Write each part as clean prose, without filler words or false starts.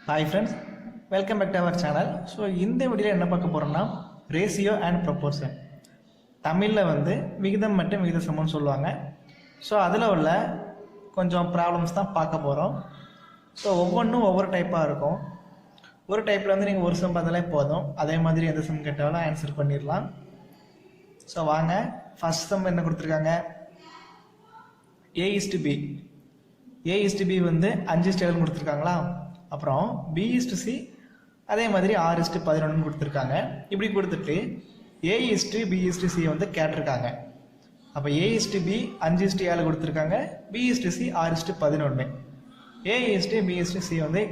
Hi friends, welcome back to our channel. So இந்த வீடியோவில் என்ன பார்க்க போகிறோம்னா ரேஷியோ அண்ட் ப்ரொப்போர்ஷன். தமிழில் விகிதம் மற்றும் விகித சமம்னு சொல்லுவாங்க. ஸோ அதில் உள்ள கொஞ்சம் ப்ராப்ளம்ஸ் தான் பார்க்க போகிறோம். ஸோ ஒவ்வொன்றும் ஒவ்வொரு டைப்பாக இருக்கும். ஒரு டைப்பில் நீங்கள் ஒரு சம் பார்த்தாலே போதும், அதே மாதிரி எந்த சம் கேட்டாலும் ஆன்சர் பண்ணிடலாம். ஸோ வாங்க, ஃபஸ்ட் சம் என்ன கொடுத்துருக்காங்க, A:B. A:B 5:7 கொடுத்துருக்காங்களா. அப்புறம் B:C அதே மாதிரி 6:11 கொடுத்துருக்காங்க. இப்படி கொடுத்துட்டு A:B:C கேட்டிருக்காங்க. அப்போ A:B 5:7 கொடுத்துருக்காங்க, B:C 6:11. A:B:C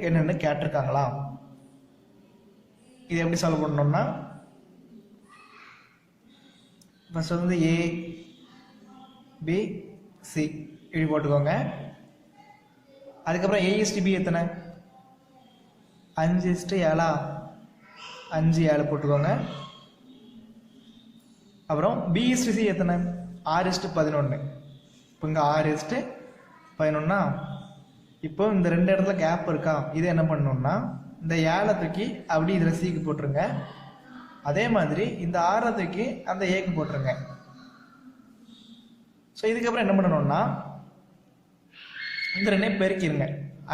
என்னென்னு கேட்டிருக்காங்களா. இது எப்படி சால்வ் பண்ணணும்னா, ஃபர்ஸ்ட் A:B:C இப்படி போட்டுக்கோங்க. அதுக்கப்புறம் A:B எத்தனை, 5:7 5:7 போட்டுக்கோங்க. அப்புறம் B:C எத்தனை, 6:11. இப்போ இங்கே 6:11. இப்போ இந்த ரெண்டு இடத்துல கேப் இருக்கா, இது என்ன பண்ணணும்னா இந்த 7 தூக்கி அப்படி இதில் Cக்கு போட்டுருங்க. அதே மாதிரி இந்த 6 தூக்கி அந்த Aக்கு போட்டுருங்க. ஸோ இதுக்கப்புறம் என்ன பண்ணணும்னா இந்த ரெண்டையும் பெருக்கிடுங்க.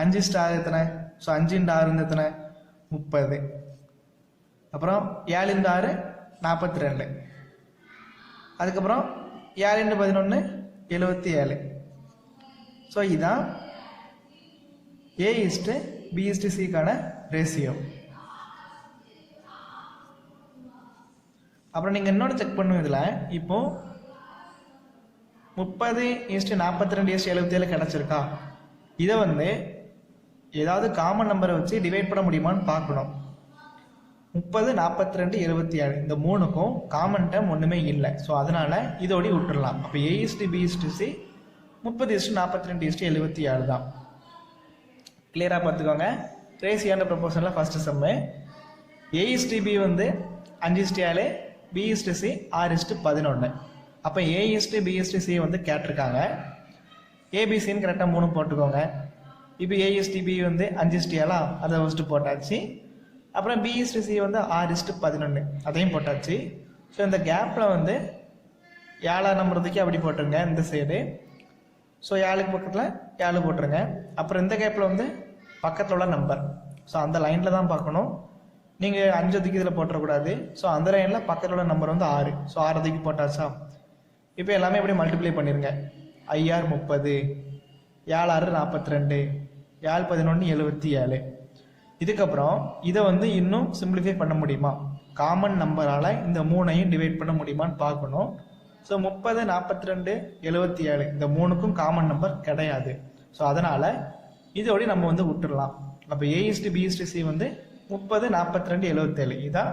5:6 எத்தனை, ஸோ 5x6 எத்தனை, 30. அப்புறம் 7x6 42. அதுக்கப்புறம் 7x11 77. ஸோ இதுதான் A:B:Cக்கான ரேஷியோ. அப்புறம் நீங்கள் இன்னொன்று செக் பண்ணும், இதில் இப்போ 30:42:77 கிடச்சிருக்கா. இதை ஏதாவது காமன் நம்பரை வச்சு டிவைட் பண்ண முடியுமான்னு பார்க்கணும். 30, 42, 77 இந்த மூணுக்கும் காமன் டேர்ம் ஒன்றுமே இல்லை. ஸோ அதனால இதோடி விட்டுடலாம். அப்போ A:B:C 30:42:77 தான். கிளியராக பார்த்துக்கோங்க. ரேஷியோ அண்ட் ப்ரொபோர்ஷனில் ஃபர்ஸ்ட் சம்மு A:B 5:7, B:C 6:11. அப்போ A:B:C கேட்டிருக்காங்க. ABCன்னு கரெக்டாக 3 போட்டுக்கோங்க. இப்போ A:B 5:7 அதை ஃபஸ்ட்டு போட்டாச்சு. அப்புறம் B:C 6:11 அதையும் போட்டாச்சு. ஸோ இந்த கேப்பில் 7 நம்புறதுக்கு அப்படி போட்டுருங்க இந்த சைடு. ஸோ 7க்கு பக்கத்தில் 7 போட்டுருங்க. அப்புறம் இந்த கேப்பில் பக்கத்தில் உள்ள நம்பர், ஸோ அந்த லைனில் தான் பார்க்கணும். நீங்கள் 5 தூக்கி இதில் போட்டுறக்கூடாது. ஸோ அந்த லைனில் பக்கத்தில் உள்ள நம்பர் 6. ஸோ 6 தூக்கி போட்டாச்சா. இப்போ எல்லாமே இப்படி மல்டிப்ளை பண்ணிடுங்க. 5×6 30, 7×6 42, 7×11 77. இதுக்கப்புறம் இதை இன்னும் சிம்பிளிஃபை பண்ண முடியுமா, காமன் நம்பரால் இந்த 3ஐயும் டிவைட் பண்ண முடியுமான்னு பார்க்கணும். ஸோ 30, 42, 77 இந்த 3க்கும் காமன் நம்பர் கிடையாது. ஸோ அதனால் இதோட நம்ம விட்டுடலாம். அப்போ A:B:C 30, 42, 77 இதான்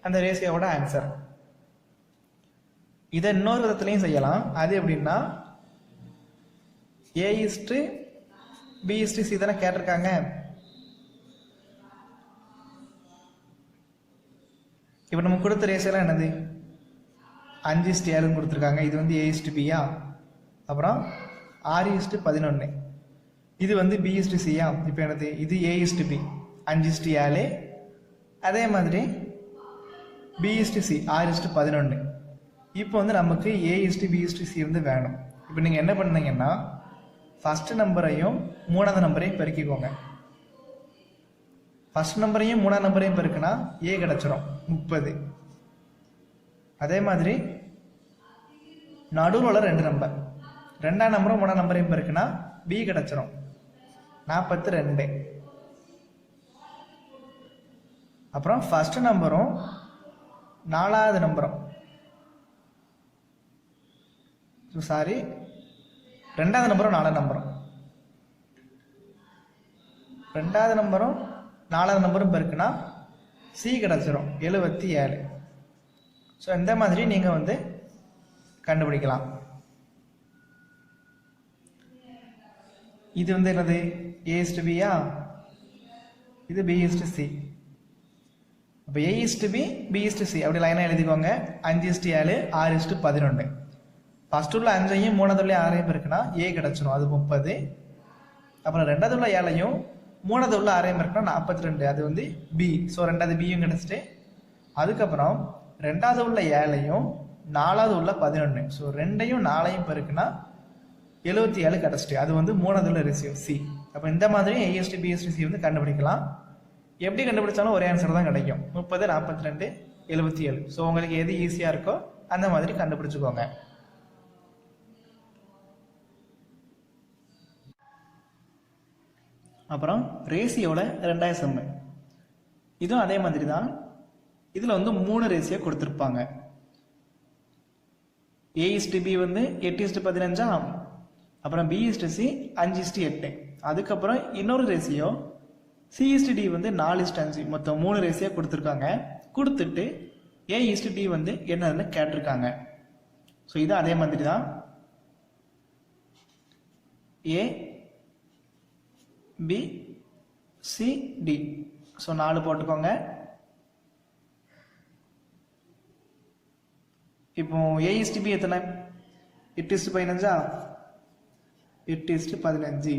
அந்த ரேஷியோவோட ஆன்சர். இதை இன்னொரு விதத்துலையும் செய்யலாம். அது எப்படின்னா A:B:C தானே கேட்டிருக்காங்க. இப்போ நம்ம கொடுத்த ரேஷியோலாம் என்னது, 5:7 கொடுத்துருக்காங்க. இது A:B-யா. அப்புறம் 6:11 இது B:C-யா. இப்போ என்னது, இது A:B 5:7. அதே மாதிரி B:C 6:11. இப்போ நமக்கு A:B:C வேணும். இப்போ நீங்கள் என்ன பண்ணீங்கன்னா ஃபர்ஸ்ட் நம்பரையும் 3வது நம்பரையும் பெருக்கிக்கோங்க. ஃபர்ஸ்ட் நம்பரையும் 3வது நம்பரையும் பெருக்குனா A கிடச்சிரும் 30. அதே மாதிரி நடுவில் உள்ள 2 நம்பர், 2ஆம் நம்பரும் 3ஆம் நம்பரையும் பெருக்குனா B கிடச்சிரும் 42. அப்புறம் ஃபர்ஸ்ட் நம்பரும் 4வது நம்பரும், சாரி 2வது நம்பரும் 4வது நம்பரும், 2வது நம்பரும் 4வது நம்பரும் பெருக்குனா C கிடச்சிரும் 77. ஸோ இந்த மாதிரி நீங்கள் கண்டுபிடிக்கலாம். இது என்னது, A:B-யா, இது B:C. அப்போ A:B, B:C அப்படி லைனாக எழுதிக்கோங்க. 5:7, 6:11. ஃபர்ஸ்ட் உள்ள 5ஐயும் 3வது உள்ள 6ஐயும் பெருக்குனா A கிடச்சிரும், அது 30. அப்புறம் 2வது உள்ள 7ஐயும் மூணாவது உள்ள அரையும் இருக்குன்னா 42, அது வந்து பி. ஸோ ரெண்டாவது பியும் கிடச்சிட்டு, அதுக்கப்புறம் ரெண்டாவது உள்ள 7ஐயும் 4வது உள்ள 11, ஸோ 2ஐயும் 4ஐயும் பெருக்குன்னா 77 கிடச்சிட்டு, அது வந்து மூணாவது உள்ள ரேஷியோ சி. அப்போ இந்த மாதிரி ஏஎஸ்டி பிஎஸ்டி சி வந்து கண்டுபிடிக்கலாம். எப்படி கண்டுபிடிச்சாலும் ஒரே ஆன்சர் தான் கிடைக்கும், 30, 42, 77. ஸோ உங்களுக்கு எது ஈஸியாக இருக்கோ அந்த மாதிரி கண்டுபிடிச்சுக்கோங்க. அப்புறம் ரேஷியோட 2வது சம்மு, இதுவும் அதே மாதிரி தான். இதில் வந்து 3 ரேஷியோ கொடுத்துருப்பாங்க. ஏஇஸ்டி பி வந்து 8:15, அப்புறம் பிஇஸ்டி 5:8. அதுக்கப்புறம் இன்னொரு ரேஷியோ சிஇஸ்டி வந்து 4:5. மொத்தம் 3 ரேஷியோ கொடுத்துருக்காங்க. கொடுத்துட்டு ஏஇஸ்டி வந்து என்னன்னு கேட்டிருக்காங்க. ஸோ இது அதே மாதிரி தான். ஏ பி சி டி, ஸோ 4 போட்டுக்கோங்க. இப்போ ஏஇஸ்டி பி எத்தனை? 8:15, 8:15.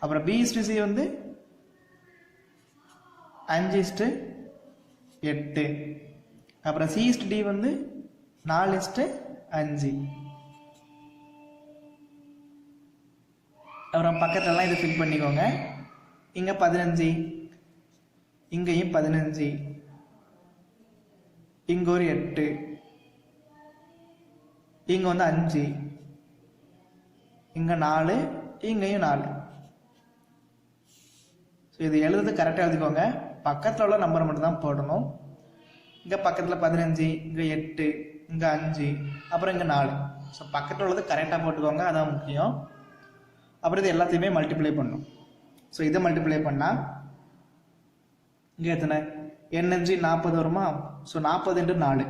அப்புறம் பிஇஸ்டி வந்து 5:8. அப்புறம் சிஇஸ்டி வந்து 4:5. அப்புறம் பக்கத்துலலாம் இதை ஃபில் பண்ணிக்கோங்க. இங்கே 15, இங்கேயும் 15, இங்கே ஒரு 8, இங்கே வந்து 5, இங்கே 4, இங்கேயும் 4. ஸோ இது எழுதுறது கரெக்டாக எழுதிக்கோங்க. பக்கத்தில் உள்ள நம்பரை மட்டும் தான் போடணும். இங்கே பக்கத்தில் 15, இங்கே 8, இங்கே 5, அப்புறம் இங்கே 4. ஸோ பக்கத்தில் உள்ளது கரெக்டாக போட்டுக்கோங்க, அதான் முக்கியம். அப்புறம் இது எல்லாத்தையுமே மல்டிப்ளை பண்ணணும். ஸோ இதை மல்டிப்ளை பண்ணால் இங்கே எத்தனை? n5 40 வருமா? ஸோ 40 × 4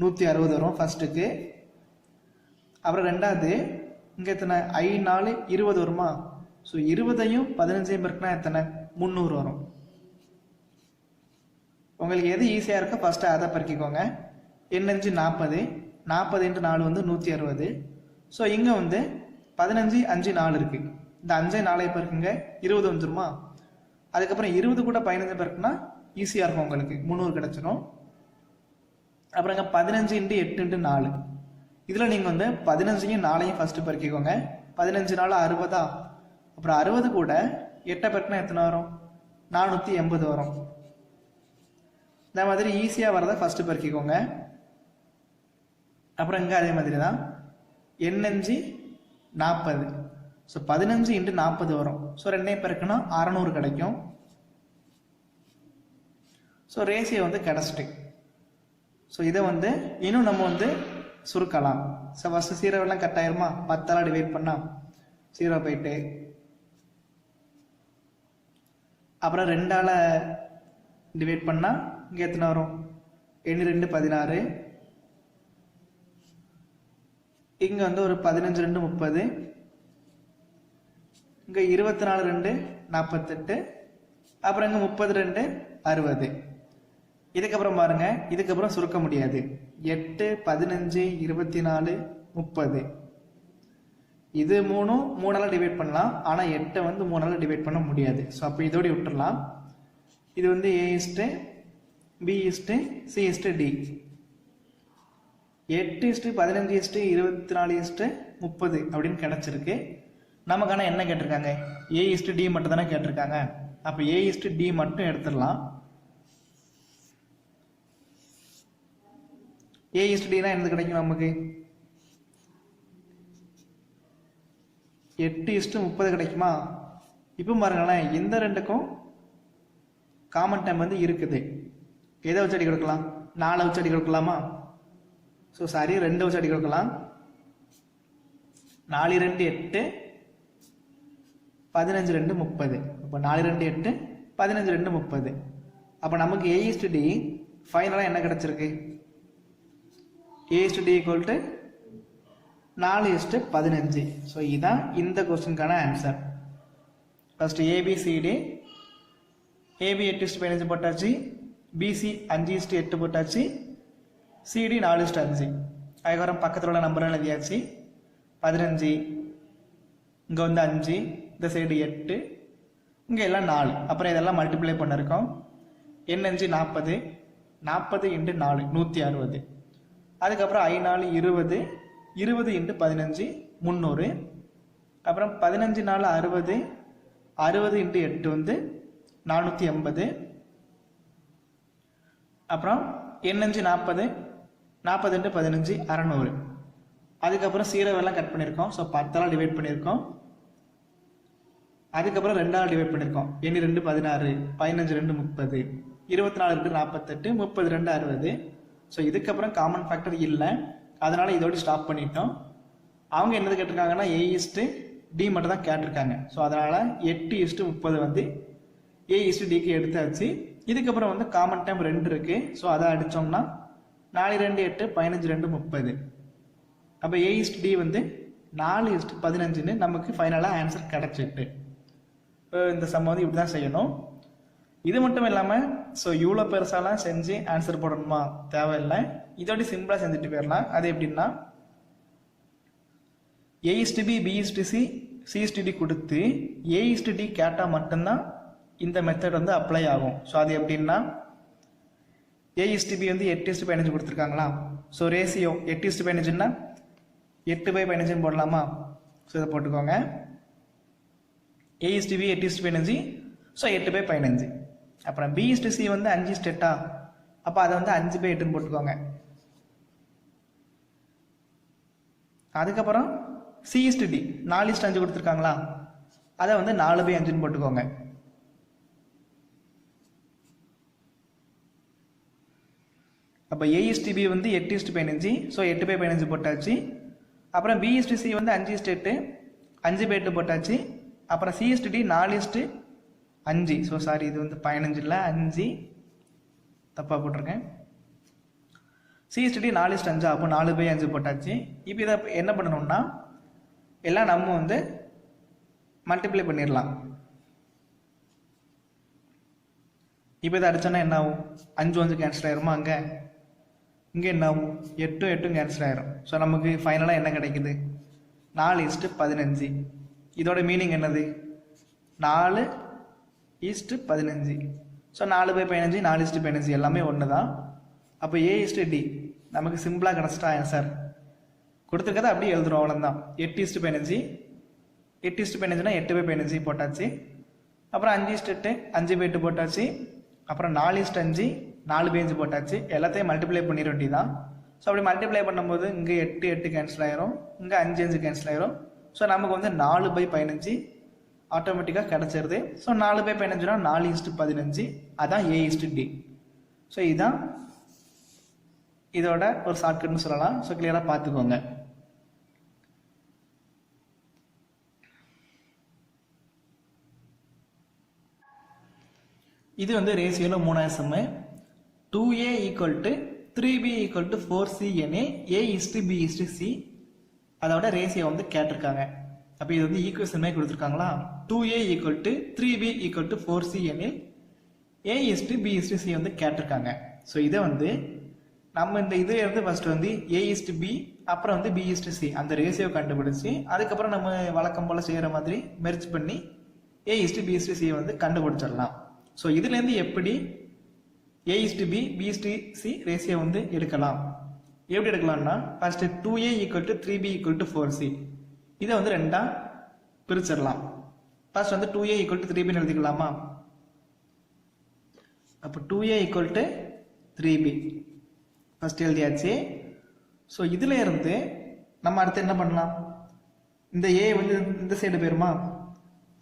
160 வரும் ஃபர்ஸ்ட்டுக்கு. அப்புறம் ரெண்டாவது இங்கே எத்தனை? I4 20 வருமா? ஸோ 20ஐயும் 15ஐயும் பெருக்குனா எத்தனை? 300 வரும். உங்களுக்கு எது ஈஸியாக இருக்கோ ஃபஸ்ட்டு அதை பெருக்கிக்கோங்க. n5 40, 40 × 4 வந்து 160. ஸோ இங்கே வந்து 15, 5, 4 இருக்குது. இந்த 5, 4 பெருக்குங்க 20 வந்துருமா? அதுக்கப்புறம் 20 கூட 15 பெருக்குனா ஈஸியாக இருக்கும், உங்களுக்கு 300 கிடச்சிடும். அப்புறம் இங்கே 15 × 8 × 4. இதில் நீங்கள் வந்து 15ஐயும் 4ஐயும் ஃபஸ்ட்டு பெருக்கிக்கோங்க. 15 4 60. அப்புறம் 60 கூட 8 பெருக்குனா எத்தனை வரும்? 480 வரும். இந்த மாதிரி ஈஸியாக வரதை ஃபஸ்ட்டு பெருக்கிக்கோங்க. அப்புறம் இங்கே அதே மாதிரி தான் n5 40. ஸோ 15 × 40 வரும். ஸோ 2ஐயும் பெருக்குனா 600 கிடைக்கும். ஸோ ரேஷியோ வந்து கிடச்சிட்டு. ஸோ இதை வந்து இன்னும் நம்ம வந்து சுருக்கலாம். ஸோ ஃபஸ்ட்டு 0 கட் ஆயிருமா? 10ஆல் டிவைட் பண்ணால் 0 போயிட்டு, அப்புறம் 2ஆல் டிவைட் பண்ணால் இங்கே எத்தனை வரும்? 2 16. இங்கே வந்து ஒரு 15 2 30. இங்கே 24 2 48. அப்புறம் இங்கே 30 2 60. இதுக்கப்புறம் பாருங்க, இதுக்கப்புறம் சுருக்க முடியாது. 8 15 24 30. இது 3ஆல் டிவைட் பண்ணலாம். ஆனால் 8 வந்து 3ஆல் டிவைட் பண்ண முடியாது. ஸோ அப்போ இதோடு விட்டுடலாம். இது வந்து A:, B:, C:, D. 8 15 24 30 அப்படின்னு கிடைச்சிருக்கு. நமக்கான என்ன கேட்டிருக்காங்க? A:D மட்டும் தானே கேட்டிருக்காங்க. அப்போ A:D மட்டும் எடுத்துடலாம். A:D என்னது கிடைக்கும் நமக்கு? 8:30 கிடைக்குமா? இப்போ பாருங்களேன், இந்த ரெண்டுக்கும் காமன் டைம் வந்து இருக்குது. எதை வச்சு அடி கொடுக்கலாம்? 4 வச்சு அடி கொடுக்கலாமா? ஸோ சாரி, 2 வச்சு அடி கொடுக்கலாம். 4 2 8, 15 2 30. இப்போ 4 2 8, 15 2 30. அப்போ நமக்கு A:D ஃபைனலாக என்ன கிடைச்சிருக்கு? A:D = 4:15. ஸோ இதுதான் இந்த கொஸ்டினுக்கான ஆன்சர். ஃபர்ஸ்ட் ABCD, AB 8:15 போட்டாச்சு, BC 5:8 போட்டாச்சு, CD 4:5. அதுக்கப்புறம் பக்கத்தில் உள்ள நம்பர் எழுதியாச்சு. 15, இங்கே வந்து 5, இந்த சைடு 8, இங்கே எல்லாம் 4. அப்புறம் இதெல்லாம் மல்டிப்ளை பண்ணியிருக்கோம். n5 40, 40 × 4 160. அதுக்கப்புறம் I4 20, 20 × 15 300. அப்புறம் 15 4 60, 60 × 8 வந்து 480. அப்புறம் n5 40, 40 × 15 600. அதுக்கப்புறம் 0 எல்லாம் கட் பண்ணியிருக்கோம். ஸோ 10 டிவைட் பண்ணியிருக்கோம். அதுக்கப்புறம் 2 டிவைட் பண்ணியிருக்கோம். n 2 16, 15 2 30, 24 2 48, 30 2 60. ஸோ இதுக்கப்புறம் காமன் ஃபேக்டர் இல்லை, அதனால இதோட ஸ்டாப் பண்ணிட்டோம். அவங்க என்னது கேட்டிருக்காங்கன்னா A/D மட்டும் தான் கேட்டிருக்காங்க. ஸோ அதனால 8:30 வந்து A/Dக்கு எடுத்தாச்சு. இதுக்கப்புறம் வந்து காமன் டைம் 2 இருக்கு. ஸோ அதை அடித்தோம்னா 4 2 8, 15 2 30. அப்போ A/D வந்து 4:15ன்னு நமக்கு ஃபைனலாக ஆன்சர் கிடச்சிட்டு. இந்த சம் வந்து இப்படி தான் செய்யணும். இது மட்டும் இல்லாமல் ஸோ இவ்வளோ பெருசாலாம் செஞ்சு ஆன்சர் போடணுமா, தேவையில்லை. இதோட சிம்பிளாக செஞ்சுட்டு போயிடலாம். அது எப்படின்னா A/B, B/C, C/D கொடுத்து A/D கேட்டால் மட்டும்தான் இந்த மெத்தட் வந்து அப்ளை ஆகும். ஸோ அது எப்படின்னா A/B வந்து 8:15 கொடுத்துருக்காங்களா. ஸோ ரேசியோ 8:15ன்னா 8/15 போடலாமா. ஸோ இதை போட்டுக்கோங்க. A/B 8:15, so 8/15. அப்புறம் B/C வந்து 5:8, அப்போ அதை வந்து 5/8ன்னு போட்டுக்கோங்க. அதுக்கப்புறம் C/D 4:5 கொடுத்துருக்காங்களா, அதை வந்து 4/5ன்னு போட்டுக்கோங்க. அப்போ A/B வந்து 8:15, ஸோ 8/15 போட்டாச்சு. அப்புறம் B/C வந்து 5:8, 5/8 போட்டாச்சு. அப்புறம் C/D 4:5, ஸோ சாரி இது வந்து 15 இல்லை 5, தப்பாக போட்டிருக்கேன். C/D 4:5, அப்போ 4/5 போட்டாச்சு. இப்போ இதை என்ன பண்ணணும்னா எல்லாம் நம்ம வந்து மல்டிப்ளை பண்ணிடலாம். இப்போ இதை அடிச்சோன்னா என்ன ஆகும், 5 5 கேன்சல் ஆயிருமா, இங்கே என்ன ஆகும், 8 8 கேன்சல் ஆயிரும். ஸோ நமக்கு ஃபைனலாக என்ன கிடைக்குது, 4:15. இதோட மீனிங் என்னது, 4:15. ஸோ 4/15, 4:15 எல்லாமே ஒன்று தான். அப்போ A/D நமக்கு சிம்பிளாக கிடச்சிட்டா ஆன்சர். கொடுத்துருக்கதை அப்படியே எழுதுறோம், அவ்வளோதான். 8:15, 8:15னா 8/15 போட்டாச்சு. அப்புறம் 5:8, 5/8 போட்டாச்சு. அப்புறம் 4:5, 4/5 போட்டாச்சு. எல்லாத்தையும் மல்டிப்ளை பண்ணிட வேண்டியதான். ஸோ அப்படி மல்டிப்ளை பண்ணும்போது இங்கே 8 8 கேன்சல் ஆயிரும், இங்கே 5 5 கேன்சல் ஆயிரும். ஸோ நமக்கு வந்து 4/15 ஆட்டோமேட்டிக்காக கிடச்சிருது. ஸோ 4/15னா 4:15, அதான் A/D. ஸோ இதுதான் இதோட ஒரு ஷார்ட்கட்னு சொல்லலாம். ஸோ கிளியராக பார்த்துக்கோங்க. இது வந்து ரேஷியோல 3வது சம். 2A = 3B = 4C எனில் A/B/C அதோட ரேஷியோ வந்து கேட்டிருக்காங்க. அப்போ இது வந்து ஈக்குவேஷன் மாதிரி கொடுத்துருக்காங்களா. 2A = 3B = 4C எனில் A/B/C வந்து கேட்டிருக்காங்க. ஸோ இதை வந்து நம்ம இந்த இது இருந்து ஃபர்ஸ்ட் வந்து A/B அப்புறம் வந்து B/C அந்த ரேஷியோ கண்டுபிடிச்சி அதுக்கப்புறம் நம்ம வழக்கம் போல் செய்கிற மாதிரி மெர்ஜ் பண்ணி A/B/C வந்து கண்டுபிடிச்சிடலாம். ஸோ இதுலேருந்து எப்படி A/B, B/C ரேஷியோ வந்து எடுக்கலாம், எப்படி எடுக்கலாம்னா ஃபர்ஸ்ட் 2A = 3B = 4C இதை வந்து ரெண்டாக பிரிச்சிடலாம். ஃபர்ஸ்ட் வந்து 2A = 3Bன்னு எழுதிக்கலாமா. அப்போ 2A = 3B ஃபர்ஸ்ட் எழுதியாச்சு. ஸோ இதில் இருந்து நம்ம அடுத்து என்ன பண்ணலாம், இந்த A வந்து இந்த சைடு போயிருமா.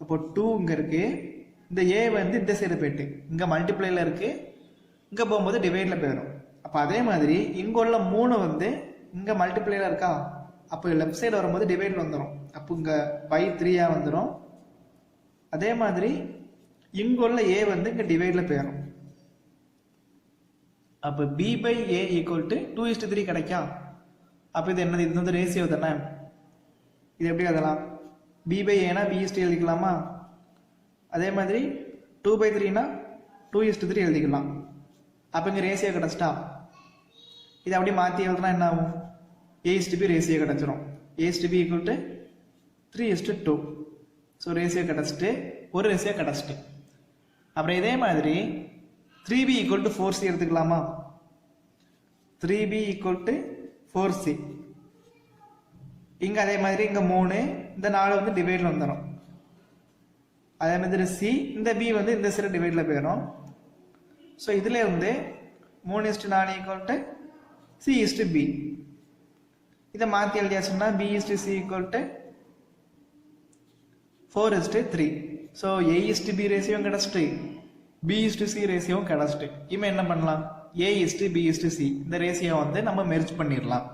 அப்போ 2 இங்கே இருக்கு, இந்த A வந்து இந்த சைடு போயிட்டு இங்கே மல்டிப்ளைல இருக்கு, இங்கே போகும்போது டிவைடில் போயிடும். அப்போ அதே மாதிரி இங்கே உள்ள 3 வந்து இங்கே மல்டிப்ளைல இருக்கா, அப்போ லெஃப்ட் சைடு வரும்போது டிவைடில் வந்துடும். அப்போ இங்கே பை 3 வந்துடும். அதே மாதிரி இங்கே உள்ள A வந்து இங்கே டிவைடில் போயிடும். அப்போ B/A = 2:3 கிடைக்கும். அப்போ இது என்னது, இது வந்து ரேஷியோ தானே. இது எப்படி எழுதலாம், B/Aனா B/C எழுதிக்கலாமா. அதே மாதிரி 2/3னா 2:3 எழுதிக்கலாம். அப்போ இங்கே ரேஷியோ கிடச்சிட்டா. இதை அப்படி மாற்றி எழுதுனா என்ன ஆகும், A/B ரேஷியோ கிடச்சிரும். A/B = 3:2. ஸோ ரேஷியோ கிடச்சிட்டு ஒரு ரேஷியோ கிடச்சிட்டு. அப்புறம் இதே மாதிரி 3b ஈக்குவல் டு 4c எடுத்துக்கலாமா? 3b equal to 4c. இங்கே அதே மாதிரி இங்கே 3, இந்த 4 வந்து டிவைடில் வந்துடும். அதே மாதிரி c, இந்த b வந்து இந்த சைடு டிவைடில் போயிடும். ஸோ இதில் வந்து 3:4 ஈக்குவல் டு c/b. இதை மாற்றி எழுதியாச்சுன்னா b/c equal to 4:3. So a/b ரேஷியோவும் கிடச்சிட்டு b/c ரேஷியோவும் கிடச்சிட்டு. இவன் என்ன பண்ணலாம்? a/b/c இந்த ரேஷியோ வந்து நம்ம மெர்ஜ் பண்ணிடலாம்.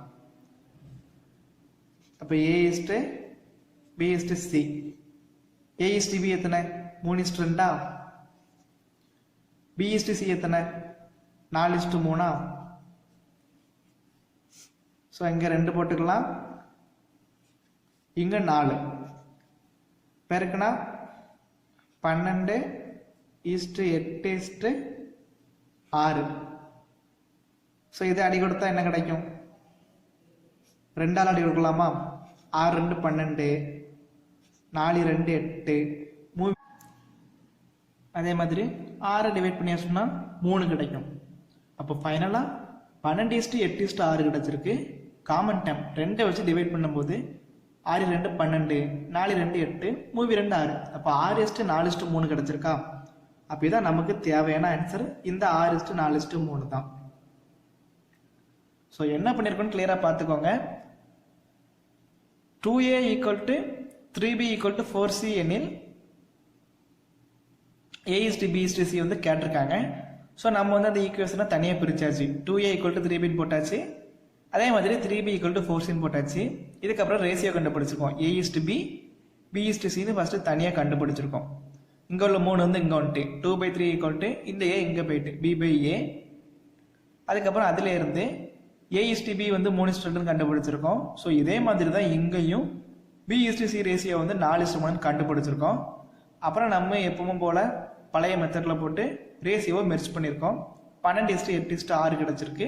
அப்போ a/b/c. a/b எத்தனை? 3:2. b/c எத்தனை? 4:3. ஸோ இங்கே 2 போட்டுக்கலாம், இங்கே 4 பெருக்குனா 12:8:6. ஸோ இதை அடி கொடுத்தா என்ன கிடைக்கும்? 2ஆல் அடி கொடுக்கலாமா? 6 2 12, 4 2 8, 3. அதே மாதிரி 6 டிவைட் பண்ணியாச்சுன்னா 3 கிடைக்கும். அப்போ ஃபைனலாக 12:8:6 கிடச்சிருக்கு. காமன் டைம் 2 வச்சு டிவைட் பண்ணும்போது 6 2 12, 4 2 8, 3 2 6. அப்போ 6:4:3 கிடச்சிருக்கா? அப்போ இதான் நமக்கு தேவையான ஆன்சர். இந்த 6:4:3 தான். ஸோ என்ன பண்ணியிருக்கோன்னு கிளியராக பார்த்துக்கோங்க. 2a equal to 3b equal to 4c எனில் a/b/c வந்து கேட்டிருக்காங்க. ஸோ நம்ம வந்து அந்த ஈக்குவேஷனை தனியாக பிரிச்சாச்சு. 2a ஈக்குவல் டு 3b போட்டாச்சு, அதே மாதிரி 3b ஈக்குவல் டு 4c போட்டாச்சு. இதுக்கப்புறம் ரேஷியோ கண்டுபிடிச்சிருக்கோம். a/b, b/c ஃபர்ஸ்ட் தனியாக கண்டுபிடிச்சிருக்கோம். இங்கே உள்ள 3 வந்து இங்கே வந்துட்டு 2/3 ஈக்குவல் டு இந்த a இங்கே போயிட்டு b/a. அதுக்கப்புறம் அதில் இருந்து a/b வந்து 3:2 கண்டுபிடிச்சிருக்கோம். ஸோ இதே மாதிரி தான் இங்கேயும் b/c ரேஷியோ வந்து 4:3 கண்டுபிடிச்சிருக்கோம். அப்புறம் நம்ம எப்பவும் போல பழைய மெத்தடில் போட்டு ரேஷியோவை மெர்ஜ் பண்ணியிருக்கோம். 12:8:6 கிடச்சிருக்கு.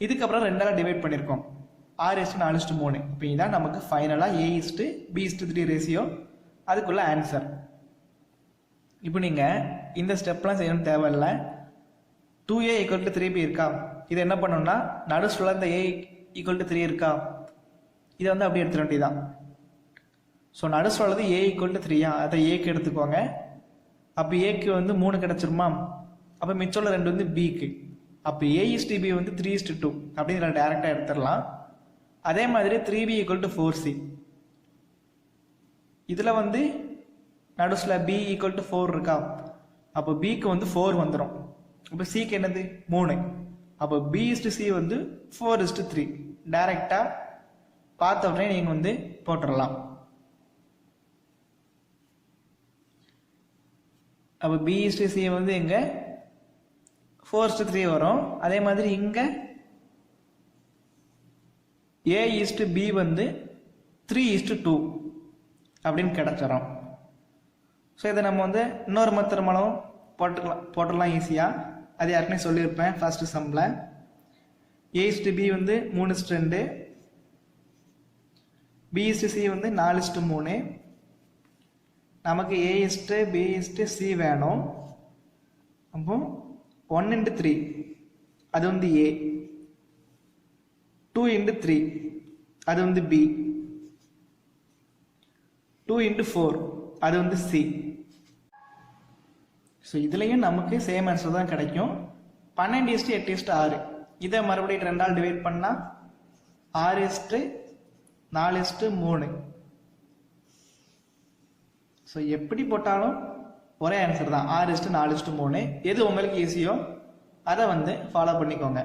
இதுக்கப்புறம் 2ஆல் டிவைட் பண்ணியிருக்கோம், 6:4:3. இப்போ இதுதான் நமக்கு ஃபைனலாக a/b/3 ரேஷியோ, அதுக்குள்ள ஆன்சர். இப்போ நீங்கள் இந்த ஸ்டெப்லாம் செய்யணும் தேவையில்லை. 2a ஈக்குவல் டு 3b இருக்கா? இதை என்ன பண்ணணும்னா நடுசுல இந்த a ஈக்குவல் டு 3 இருக்கா, இதை வந்து அப்படியே எடுத்துட வேண்டியதான். ஸோ நடுசுலது a ஈக்குவல் டு 3, அதை ஏக்கு எடுத்துக்கோங்க. அப்போ ஏக்கு வந்து 3 கிடச்சிருமா? அப்போ மிச்சம் 2 வந்து பிக்கு. அப்போ a/b வந்து 3:2 அப்படின்னு டேரெக்டாக எடுத்துடலாம். அதே மாதிரி 3b ஈக்குவல் டு 4c. இதில் வந்து நடுசுல b ஈக்குவல் டு 4 இருக்கா? அப்போ பிக்கு வந்து 4 வந்துடும். அப்போ சிக்கு என்னது? 3. அப்போ b/c வந்து 4:3. டைரெக்டாக பார்த்த உடனே நீங்கள் வந்து போட்டுடலாம். அப்போ b/c வந்து இங்கே 4:3 வரும். அதே மாதிரி இங்கே a/b வந்து 3:2 அப்படின்னு கிடைச்சிடும். ஸோ இதை நம்ம வந்து இன்னொரு மெத்தட் மூலம் போட்டுடலாம் ஈஸியாக. அது யாருக்குமே சொல்லியிருப்பேன் ஃபர்ஸ்ட் சம்மில். a/b வந்து 3:2, b/c வந்து 4:3. நமக்கு a/b/c வேணும். அப்போ 1:3 அது வந்து a, 2:3 அது வந்து b, 2:4 அது வந்து c. ஸோ இதுலேயும் நமக்கு சேம் ஆன்சர் தான் கிடைக்கும். 12:8:6. இதை மறுபடியும் 2ஆல் டிவைட் பண்ணால் 6:4:3. ஸோ எப்படி போட்டாலும் ஒரே ஆன்சர் தான், 6:4:3. எது உங்களுக்கு ஈஸியோ அதை வந்து ஃபாலோ பண்ணிக்கோங்க.